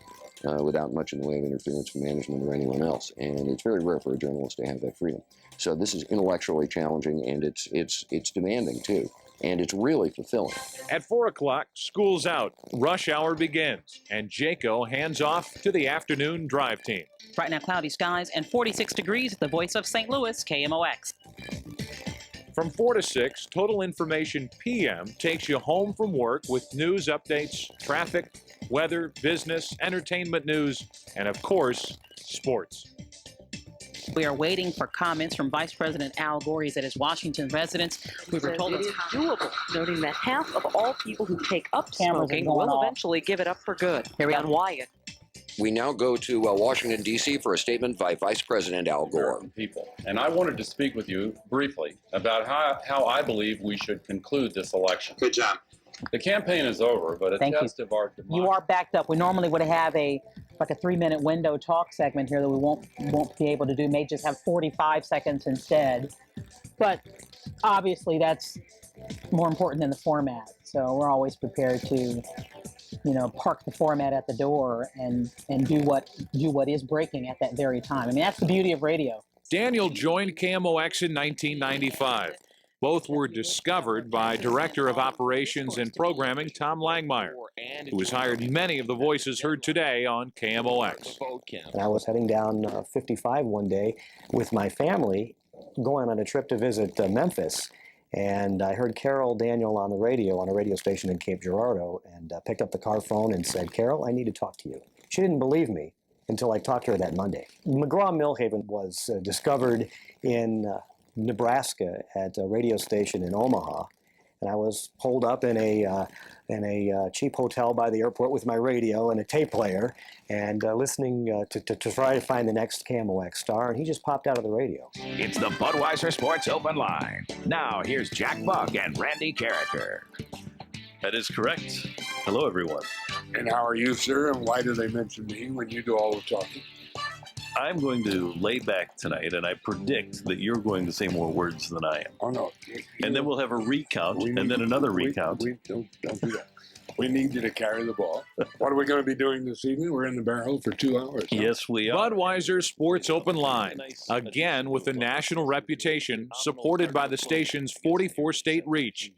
Without much in the way of interference from management or anyone else, and it's very rare for a journalist to have that freedom. So this is intellectually challenging, and it's demanding too, and it's really fulfilling. At 4 o'clock, school's out, rush hour begins, and Jaco hands off to the afternoon drive team. Right now, cloudy skies and 46 degrees at the voice of St. Louis, KMOX. From 4 to 6, Total Information PM takes you home from work with news updates, traffic, weather, business, entertainment news, and of course, sports. We are waiting for comments from Vice President Al Gore. He's at his Washington residence. We were told it's doable, noting that half of all people who take up smoking will eventually give it up for good. Here we are on Wyatt. We now go to Washington, D.C. for a statement by Vice President Al Gore. People. And I wanted to speak with you briefly about how I believe we should conclude this election. Good job. The campaign is over, but a test of our democracy. You are backed up. We normally would have a 3-minute window talk segment here that we won't be able to do. May just have 45 seconds instead. But obviously that's more important than the format. So we're always prepared to, park the format at the door and do what is breaking at that very time. I mean, that's the beauty of radio. Daniel joined KMOX in 1995. Both were discovered by Director of Operations and Programming Tom Langmeyer, who has hired many of the voices heard today on KMOX. And I was heading down 55 one day with my family, going on a trip to visit Memphis, and I heard Carol Daniel on the radio, on a radio station in Cape Girardeau, and picked up the car phone and said, "Carol, I need to talk to you." She didn't believe me until I talked to her that Monday. McGraw-Millhaven was discovered in Nebraska at a radio station in Omaha, and I was holed up in a cheap hotel by the airport with my radio and a tape player, and listening to try to find the next KMOX star, and he just popped out of the radio. It's the Budweiser Sports Open Line. Now here's Jack Buck and Randy Karraker. That is correct. Hello, everyone. And how are you, sir? And why do they mention me when you do all the talking? I'm going to lay back tonight, and I predict that you're going to say more words than I am. Oh, no. And then we'll have a recount, and then another recount. Don't do that. We need you to carry the ball. What are we going to be doing this evening? We're in the barrel for 2 hours. Huh? Yes, we are. Budweiser Sports Open Line, again with a national reputation, supported by the station's 44-state reach.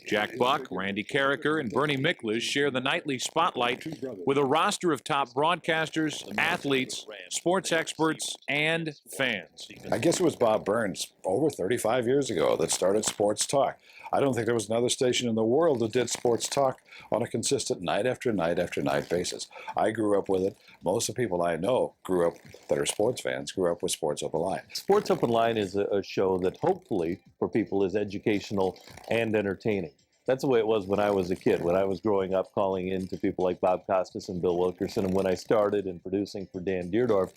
Jack Buck, Randy Karraker, and Bernie Miklas share the nightly spotlight with a roster of top broadcasters, athletes, sports experts, and fans. I guess it was Bob Burns over 35 years ago that started Sports Talk. I don't think there was another station in the world that did sports talk on a consistent night after night after night basis. I grew up with it. Most of the people I know grew up, that are sports fans, grew up with Sports Open Line. Sports Open Line is a show that hopefully for people is educational and entertaining. That's the way it was when I was a kid, when I was growing up calling in to people like Bob Costas and Bill Wilkerson, and when I started in producing for Dan Deerdorf.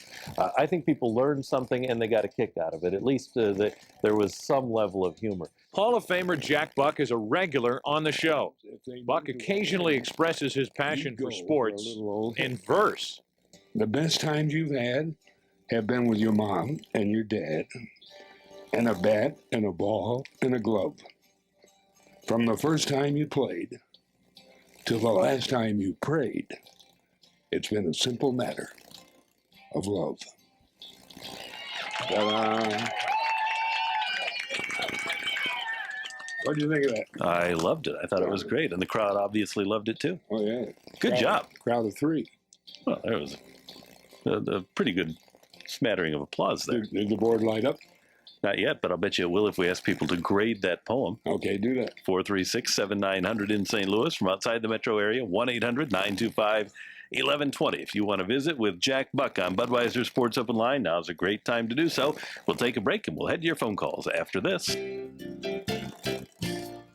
I think people learned something and they got a kick out of it. At least there was some level of humor. Hall of Famer Jack Buck is a regular on the show. Buck occasionally expresses his passion for sports in verse. The best times you've had have been with your mom and your dad, and a bat and a ball and a glove. From the first time you played to the last time you prayed, it's been a simple matter of love. Ta-da. What do you think of that? I loved it. I thought it was great, and the crowd obviously loved it too. Oh, yeah. Good job. Crowd of three. Well, there was a pretty good smattering of applause there. Did the board light up? Not yet, but I'll bet you it will if we ask people to grade that poem. Okay, do that. 436-7900 in St. Louis. From outside the metro area, 1-800-925-1120. If you want to visit with Jack Buck on Budweiser Sports Open Line, now's a great time to do so. We'll take a break and we'll head to your phone calls after this.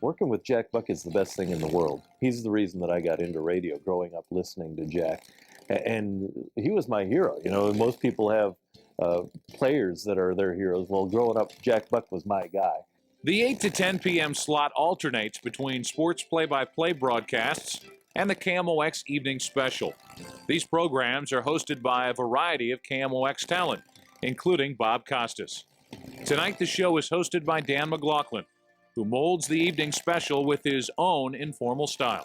Working with Jack Buck is the best thing in the world. He's the reason that I got into radio, growing up listening to Jack. And he was my hero. You know, most people have players that are their heroes. Well, growing up, Jack Buck was my guy. The 8 to 10 p.m. slot alternates between sports play-by-play broadcasts and the KMOX Evening Special. These programs are hosted by a variety of KMOX talent, including Bob Costas. Tonight, the show is hosted by Dan McLaughlin, who molds the evening special with his own informal style.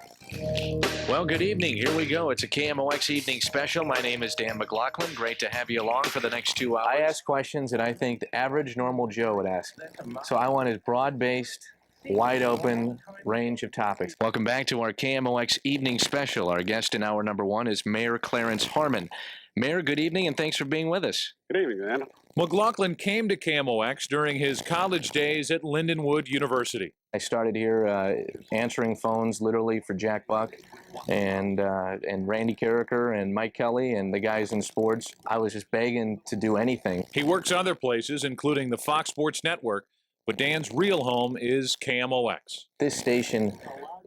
Well, good evening. Here we go. It's a KMOX Evening Special. My name is Dan McLaughlin. Great to have you along for the next 2 hours. I ask questions that I think the average normal Joe would ask. So I want a broad-based, wide-open range of topics. Welcome back to our KMOX Evening Special. Our guest in hour number one is Mayor Clarence Harmon. Mayor, good evening, and thanks for being with us. Good evening, man. McLaughlin came to KMOX during his college days at Lindenwood University. I started here answering phones literally for Jack Buck and Randy Karraker and Mike Kelly and the guys in sports. I was just begging to do anything. He works other places, including the Fox Sports Network, but Dan's real home is KMOX. This station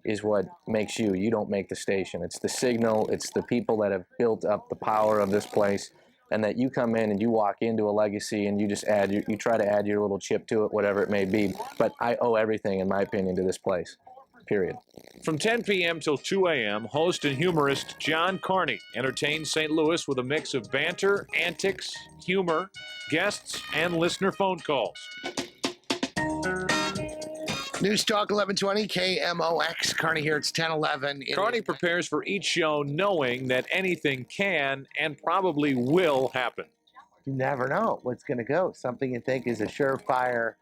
is what makes you. You don't make the station. It's the signal. It's the people that have built up the power of this place, and that you come in and you walk into a legacy and you just add, you try to add your little chip to it, whatever it may be. But I owe everything, in my opinion, to this place, period. From 10 p.m. till 2 a.m., host and humorist John Carney entertains St. Louis with a mix of banter, antics, humor, guests, and listener phone calls. News Talk 1120, KMOX. Carney here. It's 10:11. Carney prepares for each show knowing that anything can and probably will happen. You never know what's going to go. Something you think is a surefire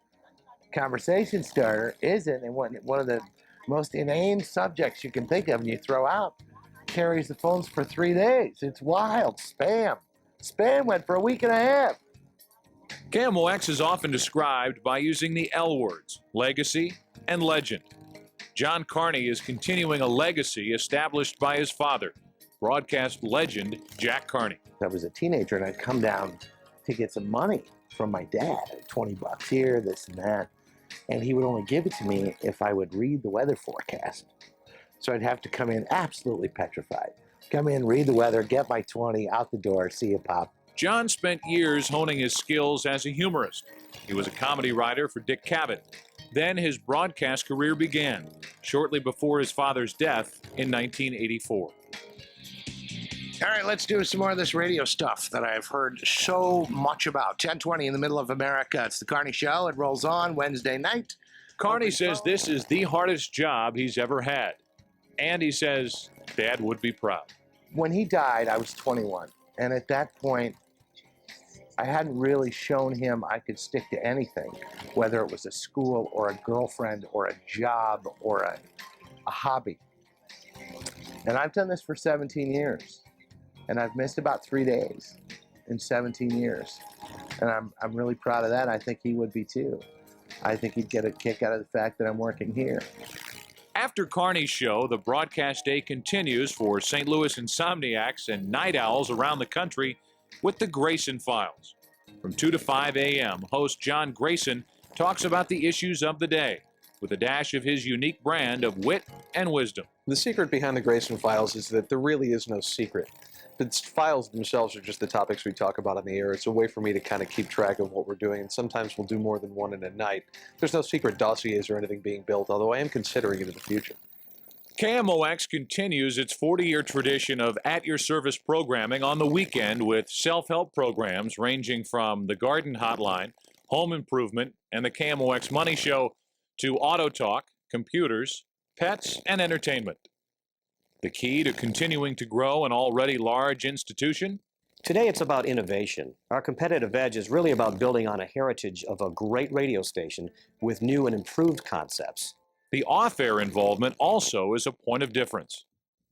conversation starter isn't. And one of the most inane subjects you can think of and you throw out carries the phones for 3 days. It's wild. Spam. Spam went for a week and a half. KMOX is often described by using the L words, legacy and legend. John Carney is continuing a legacy established by his father, broadcast legend Jack Carney. I was a teenager and I'd come down to get some money from my dad, 20 bucks here, this and that. And he would only give it to me if I would read the weather forecast. So I'd have to come in absolutely petrified. Come in, read the weather, get my 20, out the door, see you pop. John spent years honing his skills as a humorist. He was a comedy writer for Dick Cavett. Then his broadcast career began, shortly before his father's death in 1984. All right, let's do some more of this radio stuff that I've heard so much about. 10:20 in the middle of America. It's the Carney Show. It rolls on Wednesday night. Carney says this is the hardest job he's ever had. And he says Dad would be proud. When he died, I was 21. And at that point, I hadn't really shown him I could stick to anything, whether it was a school or a girlfriend or a job or a hobby. And I've done this for 17 years. And I've missed about 3 days in 17 years. And I'm really proud of that. I think he would be too. I think he'd get a kick out of the fact that I'm working here. After Carney's show, the broadcast day continues for St. Louis insomniacs and night owls around the country with the Grayson Files. From 2 to 5 a.m., host John Grayson talks about the issues of the day with a dash of his unique brand of wit and wisdom. The secret behind the Grayson Files is that there really is no secret. The files themselves are just the topics we talk about on the air. It's a way for me to kind of keep track of what we're doing, and sometimes we'll do more than one in a night. There's no secret dossiers or anything being built, although I am considering it in the future. KMOX continues its 40-year tradition of at-your-service programming on the weekend with self-help programs ranging from the Garden Hotline, Home Improvement, and the KMOX Money Show to Auto Talk, computers, pets, and entertainment. The key to continuing to grow an already large institution? Today it's about innovation. Our competitive edge is really about building on a heritage of a great radio station with new and improved concepts. The off-air involvement also is a point of difference.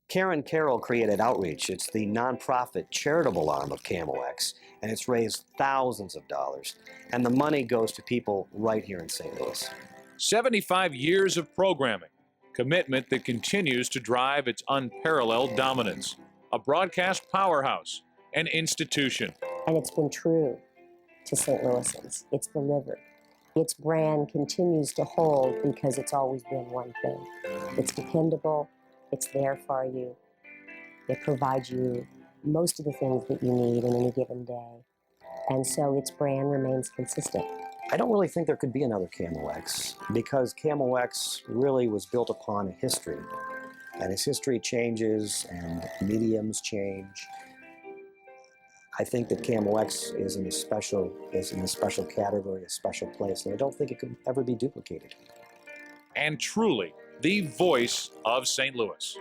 Karen Carroll created Outreach. It's the nonprofit charitable arm of KMOX, and it's raised thousands of dollars. And the money goes to people right here in St. Louis. 75 years of programming, commitment that continues to drive its unparalleled dominance. A broadcast powerhouse, an institution. And it's been true to St. Louisans. It's delivered. Its brand continues to hold because it's always been one thing. It's dependable. It's there for you. It provides you most of the things that you need in any given day. And so its brand remains consistent. I don't really think there could be another KMOX because KMOX really was built upon a history. And as history changes and mediums change, I think that KMOX is in a special category, a special place, and I don't think it could ever be duplicated. And truly, the voice of St. Louis.